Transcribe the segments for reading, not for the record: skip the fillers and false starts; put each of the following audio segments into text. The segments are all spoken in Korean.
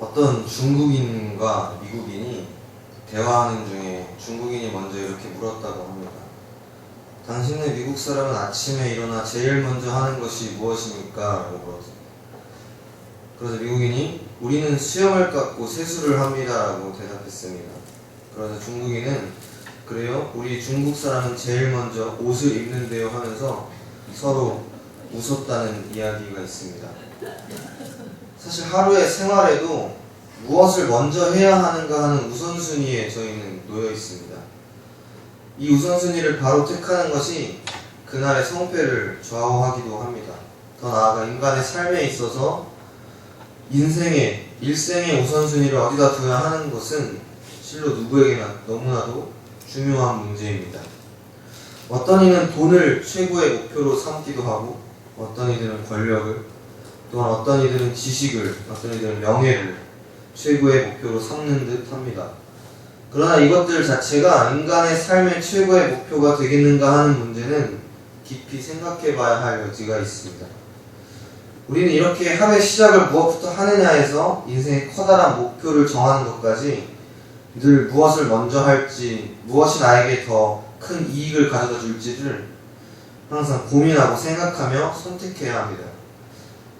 어떤 중국인과 미국인이 대화하는 중에 중국인이 먼저 이렇게 물었다고 합니다. 당신네 미국 사람은 아침에 일어나 제일 먼저 하는 것이 무엇입니까? 라고 물었어요. 그래서 미국인이 우리는 수염을 깎고 세수를 합니다. 라고 대답했습니다. 그래서 중국인은 그래요? 우리 중국 사람은 제일 먼저 옷을 입는데요 하면서 서로 웃었다는 이야기가 있습니다. 사실 하루의 생활에도 무엇을 먼저 해야 하는가 하는 우선순위에 저희는 놓여 있습니다. 이 우선순위를 바로 택하는 것이 그날의 성패를 좌우하기도 합니다. 더 나아가 인간의 삶에 있어서 일생의 우선순위를 어디다 둬야 하는 것은 실로 누구에게나 너무나도 중요한 문제입니다. 어떤 이는 돈을 최고의 목표로 삼기도 하고, 어떤 이들은 권력을, 또한 어떤 이들은 지식을, 어떤 이들은 명예를 최고의 목표로 삼는 듯 합니다. 그러나 이것들 자체가 인간의 삶의 최고의 목표가 되겠는가 하는 문제는 깊이 생각해 봐야 할 여지가 있습니다. 우리는 이렇게 하루의 시작을 무엇부터 하느냐에서 인생의 커다란 목표를 정하는 것까지 늘 무엇을 먼저 할지, 무엇이 나에게 더 큰 이익을 가져다 줄지를 항상 고민하고 생각하며 선택해야 합니다.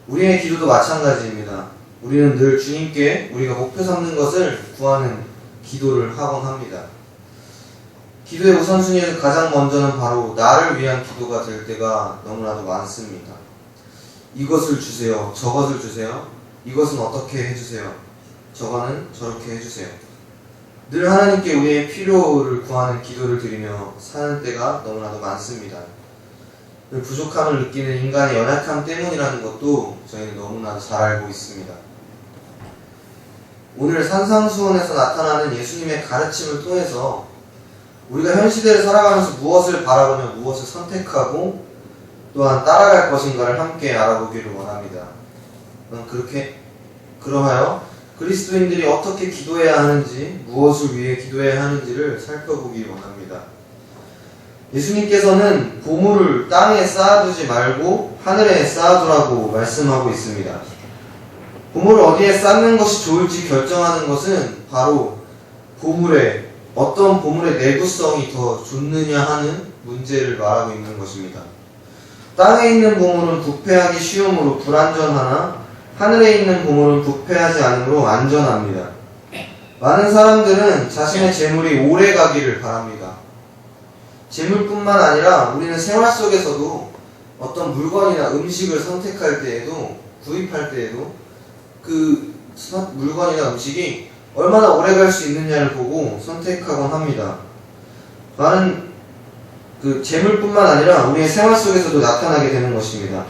우리의 기도도 마찬가지입니다. 우리는 늘 주님께 우리가 목표 삼는 것을 구하는 기도를 하곤 합니다. 기도의 우선순위에서 가장 먼저는 바로 나를 위한 기도가 될 때가 너무나도 많습니다. 이것을 주세요. 저것을 주세요. 이것은 어떻게 해주세요. 저거는 저렇게 해주세요. 늘 하나님께 우리의 필요를 구하는 기도를 드리며 사는 때가 너무나도 많습니다. 늘 부족함을 느끼는 인간의 연약함 때문이라는 것도 저희는 너무나 잘 알고 있습니다. 오늘 산상수훈에서 나타나는 예수님의 가르침을 통해서 우리가 현 시대를 살아가면서 무엇을 바라보며 무엇을 선택하고 또한 따라갈 것인가를 함께 알아보기를 원합니다. 그러하여 그리스도인들이 어떻게 기도해야 하는지, 무엇을 위해 기도해야 하는지를 살펴보기 원합니다. 예수님께서는 보물을 땅에 쌓아두지 말고 하늘에 쌓아두라고 말씀하고 있습니다. 보물을 어디에 쌓는 것이 좋을지 결정하는 것은 바로 어떤 보물의 내구성이 더 좋느냐 하는 문제를 말하고 있는 것입니다. 땅에 있는 보물은 부패하기 쉬우므로 불안전하나 하늘에 있는 보물은 부패하지 않으므로 안전합니다. 많은 사람들은 자신의 재물이 오래 가기를 바랍니다. 재물뿐만 아니라 우리는 생활 속에서도 어떤 물건이나 음식을 선택할 때에도, 구입할 때에도 그 물건이나 음식이 얼마나 오래 갈 수 있느냐를 보고 선택하곤 합니다. 많은 재물뿐만 아니라 우리의 생활 속에서도 나타나게 되는 것입니다.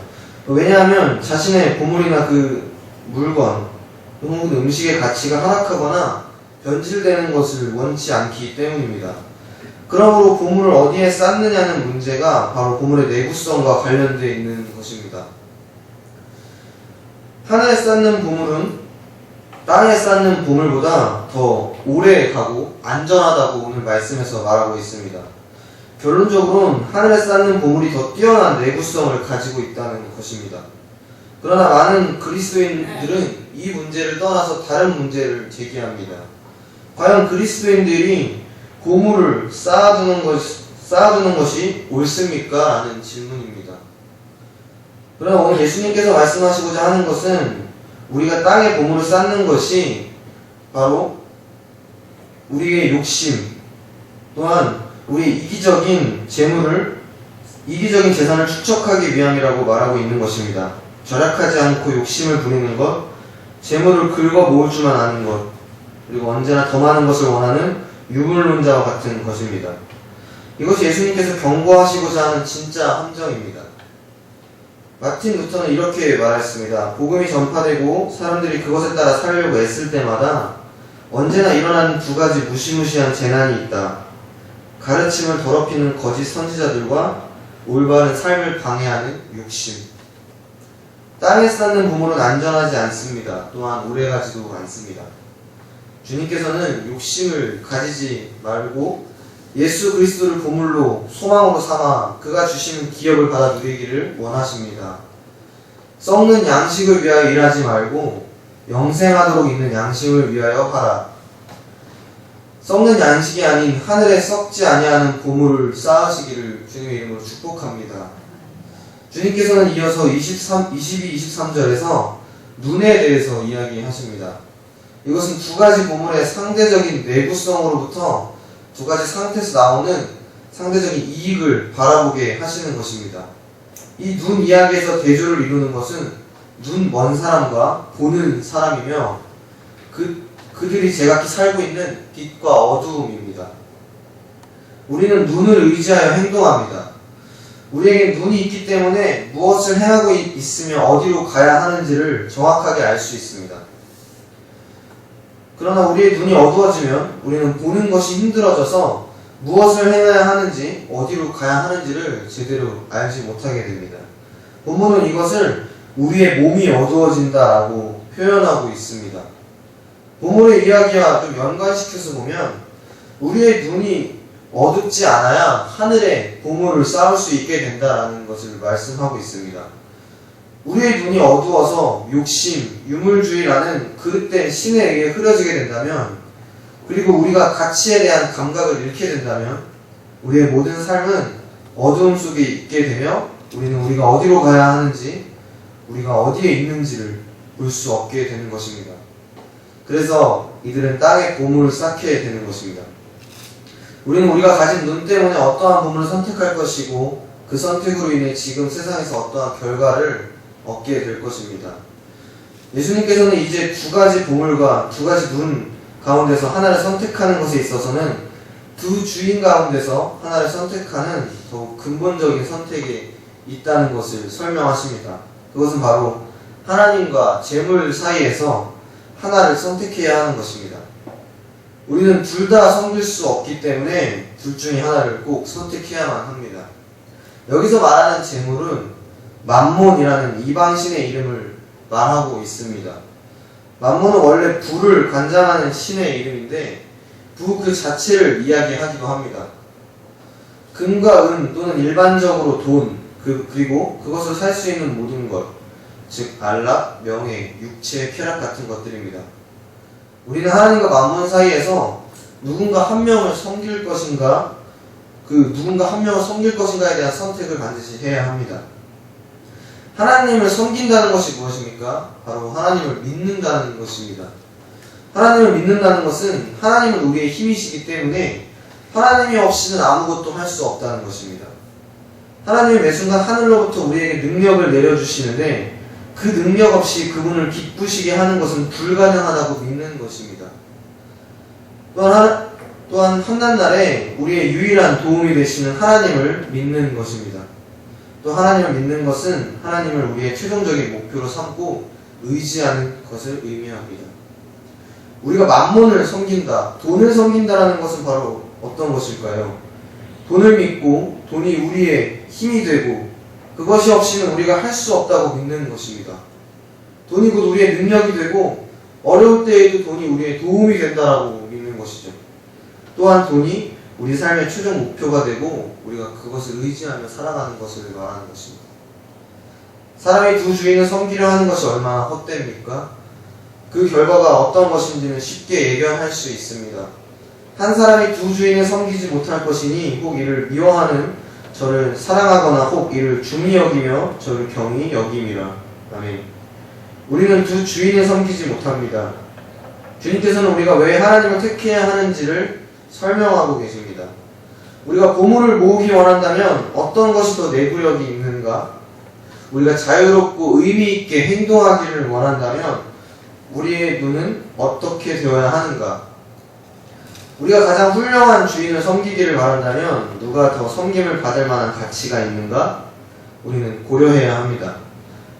왜냐하면 자신의 보물이나 그 물건 혹은 음식의 가치가 하락하거나 변질되는 것을 원치 않기 때문입니다. 그러므로 보물을 어디에 쌓느냐는 문제가 바로 보물의 내구성과 관련되어 있는 것입니다. 하늘에 쌓는 보물은 땅에 쌓는 보물보다 더 오래 가고 안전하다고 오늘 말씀에서 말하고 있습니다. 결론적으로는 하늘에 쌓는 보물이 더 뛰어난 내구성을 가지고 있다는 것입니다. 그러나 많은 그리스도인들은 이 문제를 떠나서 다른 문제를 제기합니다. 과연 그리스도인들이 보물을 쌓아두는 것이 옳습니까? 라는 질문입니다. 그러나 오늘 예수님께서 말씀하시고자 하는 것은 우리가 땅에 보물을 쌓는 것이 바로 우리의 욕심, 또한 우리의 이기적인 재산을 축적하기 위함이라고 말하고 있는 것입니다. 절약하지 않고 욕심을 부리는 것, 재물을 긁어 모을 줄만 아는 것, 그리고 언제나 더 많은 것을 원하는 유물론자와 같은 것입니다. 이것이 예수님께서 경고하시고자 하는 진짜 함정입니다. 마틴 루터는 이렇게 말했습니다. 복음이 전파되고 사람들이 그것에 따라 살려고 애쓸 때마다 언제나 일어나는 두 가지 무시무시한 재난이 있다. 가르침을 더럽히는 거짓 선지자들과 올바른 삶을 방해하는 욕심. 땅에 쌓는 보물은 안전하지 않습니다. 또한 오래가지도 않습니다. 주님께서는 욕심을 가지지 말고 예수 그리스도를 보물로 소망으로 삼아 그가 주시는 기업을 받아 누리기를 원하십니다. 썩는 양식을 위하여 일하지 말고 영생하도록 있는 양식을 위하여 하라. 썩는 양식이 아닌 하늘에 썩지 아니하는 보물을 쌓으시기를 주님의 이름으로 축복합니다. 주님께서는 이어서 22, 23절에서 눈에 대해서 이야기하십니다. 이것은 두 가지 보물의 상대적인 내구성으로부터 두 가지 상태에서 나오는 상대적인 이익을 바라보게 하시는 것입니다. 이 눈 이야기에서 대조를 이루는 것은 눈 먼 사람과 보는 사람이며 그들이 제각기 살고 있는 빛과 어두움입니다. 우리는 눈을 의지하여 행동합니다. 우리에게 눈이 있기 때문에 무엇을 행하고 있으며 어디로 가야 하는지를 정확하게 알 수 있습니다. 그러나 우리의 눈이 어두워지면 우리는 보는 것이 힘들어져서 무엇을 행해야 하는지 어디로 가야 하는지를 제대로 알지 못하게 됩니다. 본문은 이것을 우리의 몸이 어두워진다라고 표현하고 있습니다. 본문의 이야기와 좀 연관시켜서 보면 우리의 눈이 어둡지 않아야 하늘에 보물을 쌓을 수 있게 된다라는 것을 말씀하고 있습니다. 우리의 눈이 어두워서 욕심, 유물주의라는 그릇된 신에 의해 흐려지게 된다면, 그리고 우리가 가치에 대한 감각을 잃게 된다면 우리의 모든 삶은 어두움 속에 있게 되며 우리는 우리가 어디로 가야 하는지, 우리가 어디에 있는지를 볼 수 없게 되는 것입니다. 그래서 이들은 땅에 보물을 쌓게 되는 것입니다. 우리는 우리가 가진 눈 때문에 어떠한 보물을 선택할 것이고 그 선택으로 인해 지금 세상에서 어떠한 결과를 얻게 될 것입니다. 예수님께서는 이제 두 가지 보물과 두 가지 눈 가운데서 하나를 선택하는 것에 있어서는 두 주인 가운데서 하나를 선택하는 더욱 근본적인 선택이 있다는 것을 설명하십니다. 그것은 바로 하나님과 재물 사이에서 하나를 선택해야 하는 것입니다. 우리는 둘 다 섬길 수 없기 때문에 둘 중에 하나를 꼭 선택해야만 합니다. 여기서 말하는 재물은 맘몬이라는 이방신의 이름을 말하고 있습니다. 맘몬은 원래 부를 관장하는 신의 이름인데 부 그 자체를 이야기하기도 합니다. 금과 은 또는 일반적으로 돈, 그리고 그것을 살 수 있는 모든 것, 즉 안락, 명예, 육체, 쾌락 같은 것들입니다. 우리는 하나님과 맘몬 사이에서 누군가 한 명을 섬길 것인가, 누군가 한 명을 섬길 것인가에 대한 선택을 반드시 해야 합니다. 하나님을 섬긴다는 것이 무엇입니까? 바로 하나님을 믿는다는 것입니다. 하나님을 믿는다는 것은 하나님은 우리의 힘이시기 때문에 하나님이 없이는 아무것도 할 수 없다는 것입니다. 하나님이 매 순간 하늘로부터 우리에게 능력을 내려주시는데 그 능력 없이 그분을 기쁘시게 하는 것은 불가능하다고 믿는 것입니다. 또한 험난날에 우리의 유일한 도움이 되시는 하나님을 믿는 것입니다. 또 하나님을 믿는 것은 하나님을 우리의 최종적인 목표로 삼고 의지하는 것을 의미합니다. 우리가 맘몬을 섬긴다, 돈을 섬긴다라는 것은 바로 어떤 것일까요? 돈을 믿고 돈이 우리의 힘이 되고 그것이 없이는 우리가 할 수 없다고 믿는 것입니다. 돈이 곧 우리의 능력이 되고 어려울 때에도 돈이 우리의 도움이 된다라고 믿는 것이죠. 또한 돈이 우리 삶의 최종 목표가 되고 우리가 그것을 의지하며 살아가는 것을 말하는 것입니다. 사람이 두 주인을 섬기려 하는 것이 얼마나 헛됩니까? 그 결과가 어떤 것인지는 쉽게 예견할 수 있습니다. 한 사람이 두 주인을 섬기지 못할 것이니 혹 이를 미워하는 저를 사랑하거나 혹 이를 중히 여기며 저를 경히 여김이라. 아멘. 우리는 두 주인을 섬기지 못합니다. 주님께서는 우리가 왜 하나님을 택해야 하는지를 설명하고 계십니다. 우리가 보물을 모으기 원한다면 어떤 것이 더 내구력이 있는가? 우리가 자유롭고 의미있게 행동하기를 원한다면 우리의 눈은 어떻게 되어야 하는가? 우리가 가장 훌륭한 주인을 섬기기를 바란다면 누가 더 섬김을 받을 만한 가치가 있는가? 우리는 고려해야 합니다.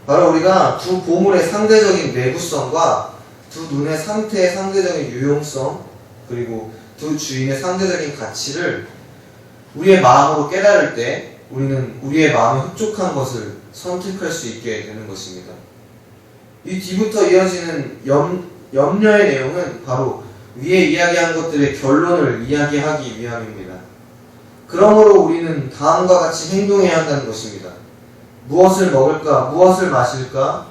바로 우리가 두 보물의 상대적인 내구성과 두 눈의 상태의 상대적인 유용성, 그리고 두 주인의 상대적인 가치를 우리의 마음으로 깨달을 때 우리는 우리의 마음에 흡족한 것을 선택할 수 있게 되는 것입니다. 이 뒤부터 이어지는 염려의 내용은 바로 위에 이야기한 것들의 결론을 이야기하기 위함입니다. 그러므로 우리는 다음과 같이 행동해야 한다는 것입니다. 무엇을 먹을까? 무엇을 마실까?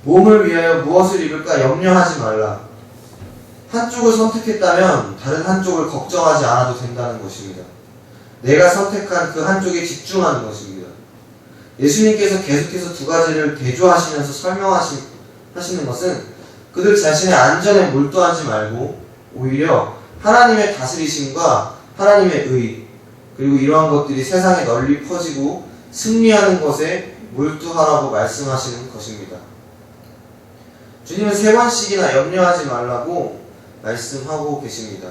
몸을 위하여 무엇을 입을까 염려하지 말라. 한쪽을 선택했다면 다른 한쪽을 걱정하지 않아도 된다는 것입니다. 내가 선택한 그 한쪽에 집중하는 것입니다. 예수님께서 계속해서 두 가지를 대조하시면서 설명하시는 것은 그들 자신의 안전에 몰두하지 말고 오히려 하나님의 다스리심과 하나님의 의, 그리고 이러한 것들이 세상에 널리 퍼지고 승리하는 것에 몰두하라고 말씀하시는 것입니다. 주님은 3번씩이나 염려하지 말라고 말씀하고 계십니다.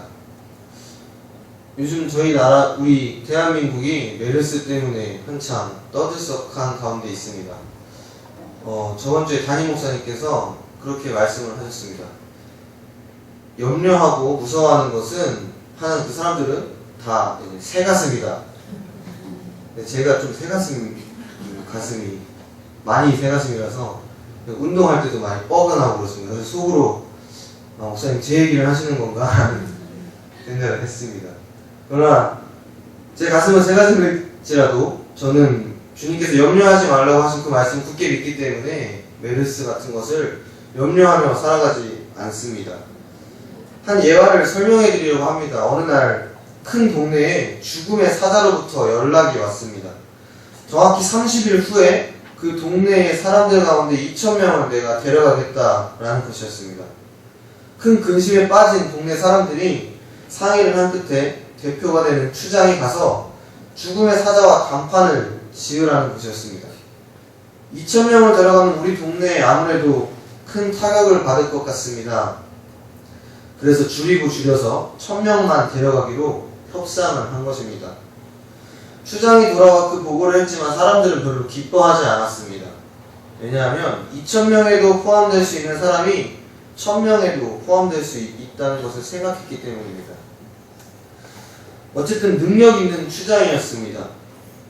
요즘 저희 나라, 우리 대한민국이 메르스 때문에 한창 떠들썩한 가운데 있습니다. 저번주에 담임 목사님께서 그렇게 말씀을 하셨습니다. 염려하고 무서워하는 것은 하는 그 사람들은 다 새가슴이다. 제가 좀 가슴이 많이 새가슴이라서 운동할 때도 많이 뻐근하고 그렇습니다. 그래서 속으로 목사님 제 얘기를 하시는 건가 하는 생각을 했습니다. 그러나 제 가슴은 새가슴일지라도 저는 주님께서 염려하지 말라고 하신 그 말씀을 굳게 믿기 때문에 메르스 같은 것을 염려하며 살아가지 않습니다. 한 예화를 설명해 드리려고 합니다. 어느 날 큰 동네에 죽음의 사자로부터 연락이 왔습니다. 정확히 30일 후에 그 동네의 사람들 가운데 2,000명을 내가 데려가겠다라는 것이었습니다. 큰 근심에 빠진 동네 사람들이 상의를 한 끝에 대표가 되는 추장이 가서 죽음의 사자와 단판을 지으라는 것이었습니다. 2,000명을 데려가면 우리 동네에 아무래도 큰 타격을 받을 것 같습니다. 그래서 줄여서 1,000명만 데려가기로 협상을 한 것입니다. 추장이 돌아와 그 보고를 했지만 사람들은 별로 기뻐하지 않았습니다. 왜냐하면 2,000명에도 포함될 수 있는 사람이 1,000명에도 포함될 수 있다는 것을 생각했기 때문입니다. 어쨌든 능력 있는 추장이었습니다.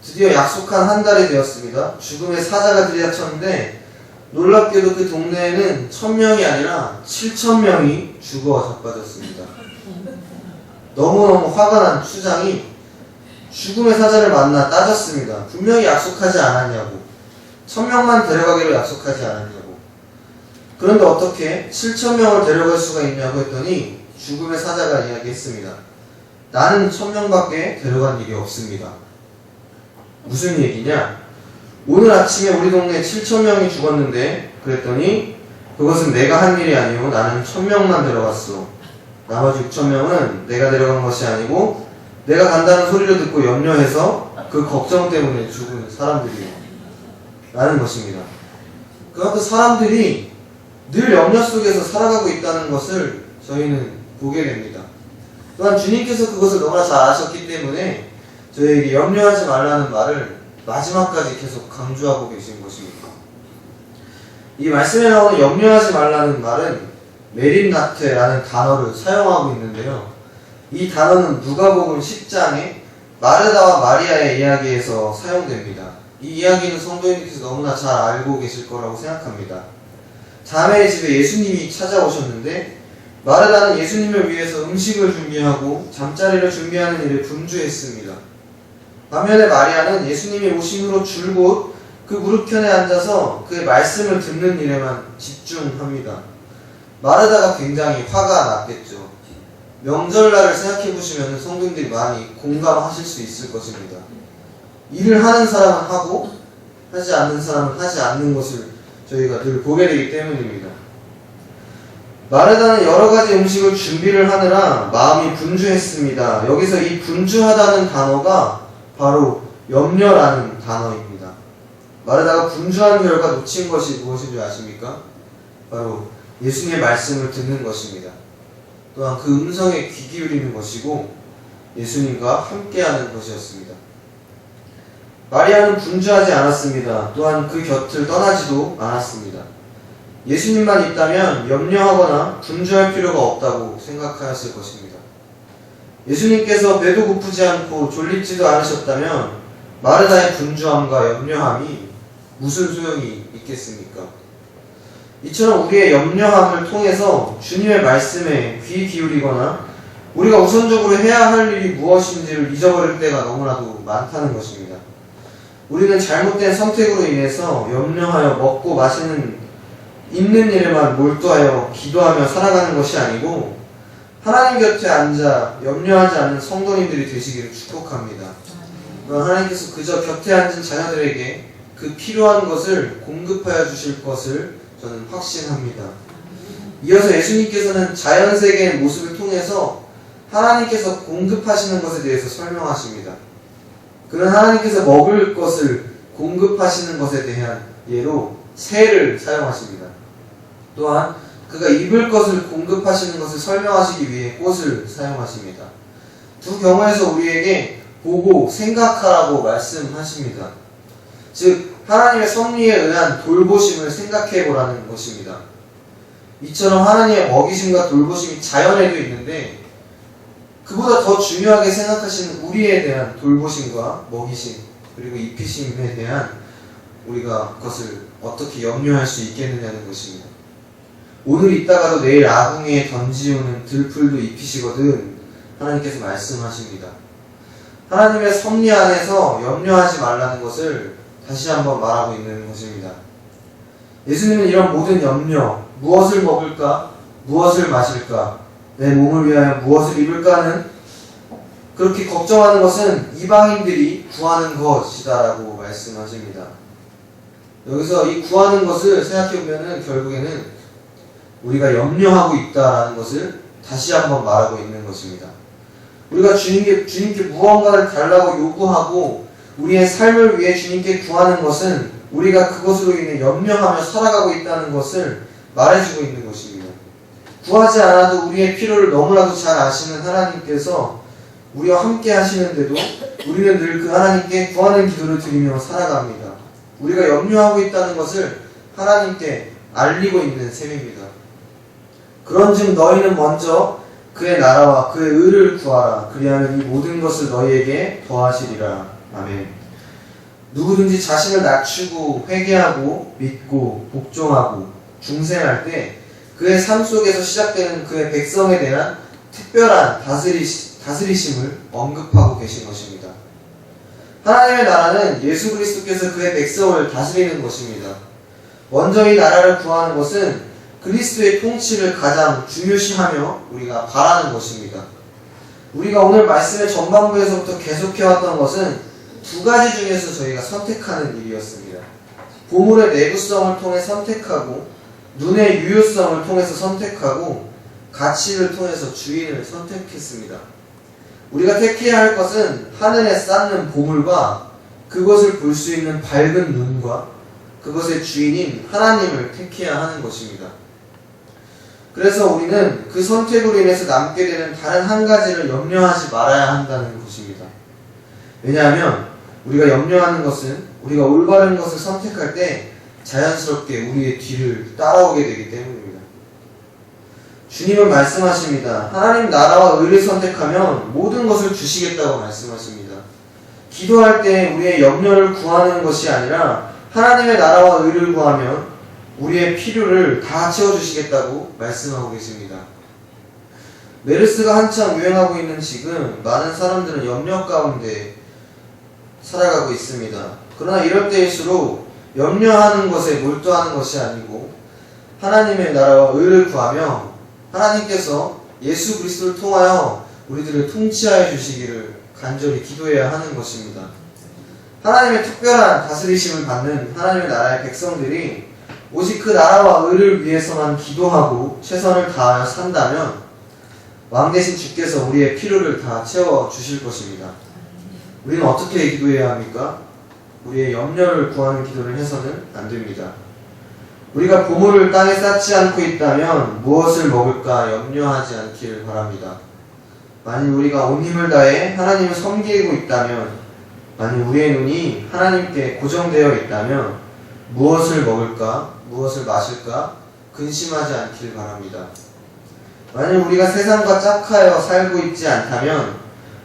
드디어 약속한 한 달이 되었습니다. 죽음의 사자가 들이닥쳤는데 놀랍게도 그 동네에는 1,000명이 아니라 7,000명이 죽어 자빠졌습니다. 너무너무 화가 난 추장이 죽음의 사자를 만나 따졌습니다. 분명히 약속하지 않았냐고. 1,000명만 데려가기로 약속하지 않았냐고. 그런데 어떻게 7,000명을 데려갈 수가 있냐고 했더니 죽음의 사자가 이야기했습니다. 나는 1,000명밖에 데려간 일이 없습니다. 무슨 얘기냐? 오늘 아침에 우리 동네에 7,000명이 죽었는데 그랬더니 그것은 내가 한 일이 아니고 나는 1,000명만 데려갔어. 나머지 6,000명은 내가 데려간 것이 아니고 내가 간다는 소리를 듣고 염려해서 그 걱정 때문에 죽은 사람들이에요. 라는 것입니다. 그런데 사람들이 늘 염려 속에서 살아가고 있다는 것을 저희는 보게 됩니다. 또한 주님께서 그것을 너무나 잘 아셨기 때문에 저희에게 염려하지 말라는 말을 마지막까지 계속 강조하고 계신 것입니다. 이 말씀에 나오는 염려하지 말라는 말은 메린나테라는 단어를 사용하고 있는데요. 이 단어는 누가복음 10장에 마르다와 마리아의 이야기에서 사용됩니다. 이 이야기는 성도님께서 너무나 잘 알고 계실 거라고 생각합니다. 자매의 집에 예수님이 찾아오셨는데 마르다는 예수님을 위해서 음식을 준비하고 잠자리를 준비하는 일에 분주했습니다. 반면에 마리아는 예수님이 오신 후로 줄곧 그 무릎편에 앉아서 그의 말씀을 듣는 일에만 집중합니다. 마르다가 굉장히 화가 났겠죠. 명절날을 생각해 보시면 성도님들이 많이 공감하실 수 있을 것입니다. 일을 하는 사람은 하고 하지 않는 사람은 하지 않는 것을 저희가 늘 보게 되기 때문입니다. 마르다는 여러 가지 음식을 준비를 하느라 마음이 분주했습니다. 여기서 이 분주하다는 단어가 바로 염려라는 단어입니다. 마르다가 분주한 결과 놓친 것이 무엇인지 아십니까? 바로 예수님의 말씀을 듣는 것입니다. 또한 그 음성에 귀 기울이는 것이고 예수님과 함께하는 것이었습니다. 마리아는 분주하지 않았습니다. 또한 그 곁을 떠나지도 않았습니다. 예수님만 있다면 염려하거나 분주할 필요가 없다고 생각하였을 것입니다. 예수님께서 배도 고프지 않고 졸립지도 않으셨다면 마르다의 분주함과 염려함이 무슨 소용이 있겠습니까? 이처럼 우리의 염려함을 통해서 주님의 말씀에 귀 기울이거나 우리가 우선적으로 해야 할 일이 무엇인지를 잊어버릴 때가 너무나도 많다는 것입니다. 우리는 잘못된 선택으로 인해서 염려하여 먹고 마시는 있는 일에만 몰두하여 기도하며 살아가는 것이 아니고 하나님 곁에 앉아 염려하지 않는 성도님들이 되시기를 축복합니다. 하나님께서 그저 곁에 앉은 자녀들에게 그 필요한 것을 공급하여 주실 것을 저는 확신합니다. 이어서 예수님께서는 자연세계의 모습을 통해서 하나님께서 공급하시는 것에 대해서 설명하십니다. 그는 하나님께서 먹을 것을 공급하시는 것에 대한 예로 새를 사용하십니다. 또한 그가 입을 것을 공급하시는 것을 설명하시기 위해 꽃을 사용하십니다. 두 경우에서 우리에게 보고 생각하라고 말씀하십니다. 즉 하나님의 섭리에 의한 돌보심을 생각해 보라는 것입니다. 이처럼 하나님의 먹이심과 돌보심이 자연에도 있는데 그보다 더 중요하게 생각하시는 우리에 대한 돌보심과 먹이심 그리고 입히심에 대한 우리가 그것을 어떻게 염려할 수 있겠느냐는 것입니다. 오늘 있다가도 내일 아궁이에 던지우는 들풀도 입히시거든 하나님께서 말씀하십니다. 하나님의 섭리 안에서 염려하지 말라는 것을 다시 한번 말하고 있는 것입니다. 예수님은 이런 모든 염려, 무엇을 먹을까, 무엇을 마실까, 내 몸을 위하여 무엇을 입을까는 그렇게 걱정하는 것은 이방인들이 구하는 것이다라고 말씀하십니다. 여기서 이 구하는 것을 생각해보면 결국에는 우리가 염려하고 있다는 것을 다시 한번 말하고 있는 것입니다. 우리가 주님께 무언가를 달라고 요구하고 우리의 삶을 위해 주님께 구하는 것은 우리가 그것으로 인해 염려하며 살아가고 있다는 것을 말해주고 있는 것입니다. 구하지 않아도 우리의 필요를 너무나도 잘 아시는 하나님께서 우리와 함께 하시는데도 우리는 늘 그 하나님께 구하는 기도를 드리며 살아갑니다. 우리가 염려하고 있다는 것을 하나님께 알리고 있는 셈입니다. 그런즉 너희는 먼저 그의 나라와 그의 의를 구하라. 그리하면 이 모든 것을 너희에게 더하시리라. 아멘. 누구든지 자신을 낮추고 회개하고 믿고 복종하고 중생할 때 그의 삶 속에서 시작되는 그의 백성에 대한 특별한 다스리심을 언급하고 계신 것입니다. 하나님의 나라는 예수 그리스도께서 그의 백성을 다스리는 것입니다. 먼저 이 나라를 구하는 것은 그리스도의 통치를 가장 중요시하며 우리가 바라는 것입니다. 우리가 오늘 말씀의 전반부에서부터 계속해왔던 것은 두 가지 중에서 저희가 선택하는 일이었습니다. 보물의 내구성을 통해 선택하고 눈의 유효성을 통해서 선택하고 가치를 통해서 주인을 선택했습니다. 우리가 택해야 할 것은 하늘에 쌓는 보물과 그것을 볼 수 있는 밝은 눈과 그것의 주인인 하나님을 택해야 하는 것입니다. 그래서 우리는 그 선택으로 인해서 남게 되는 다른 한 가지를 염려하지 말아야 한다는 것입니다. 왜냐하면 우리가 염려하는 것은 우리가 올바른 것을 선택할 때 자연스럽게 우리의 뒤를 따라오게 되기 때문입니다. 주님은 말씀하십니다. 하나님 나라와 의를 선택하면 모든 것을 주시겠다고 말씀하십니다. 기도할 때 우리의 염려를 구하는 것이 아니라 하나님의 나라와 의를 구하면 우리의 필요를 다 채워주시겠다고 말씀하고 계십니다. 메르스가 한창 유행하고 있는 지금 많은 사람들은 염려 가운데 살아가고 있습니다. 그러나 이럴 때일수록 염려하는 것에 몰두하는 것이 아니고 하나님의 나라와 의를 구하며 하나님께서 예수 그리스도를 통하여 우리들을 통치하여 주시기를 간절히 기도해야 하는 것입니다. 하나님의 특별한 다스리심을 받는 하나님의 나라의 백성들이 오직 그 나라와 의를 위해서만 기도하고 최선을 다하여 산다면 왕 대신 주께서 우리의 필요를 다 채워주실 것입니다. 우리는 어떻게 기도해야 합니까? 우리의 염려를 구하는 기도를 해서는 안 됩니다. 우리가 보물을 땅에 쌓지 않고 있다면 무엇을 먹을까 염려하지 않기를 바랍니다. 만일 우리가 온 힘을 다해 하나님을 섬기고 있다면, 만일 우리의 눈이 하나님께 고정되어 있다면 무엇을 먹을까, 무엇을 마실까 근심하지 않기를 바랍니다. 만일 우리가 세상과 짝하여 살고 있지 않다면,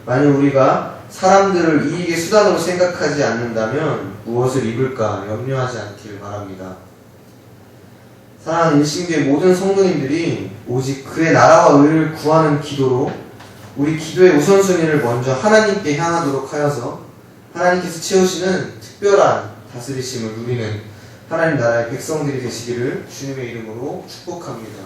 만일 우리가 사람들을 이익의 수단으로 생각하지 않는다면 무엇을 입을까 염려하지 않기를 바랍니다. 사랑하는 일신교의 모든 성도님들이 오직 그의 나라와 의를 구하는 기도로 우리 기도의 우선순위를 먼저 하나님께 향하도록 하여서 하나님께서 채우시는 특별한 다스리심을 누리는 하나님 나라의 백성들이 되시기를 주님의 이름으로 축복합니다.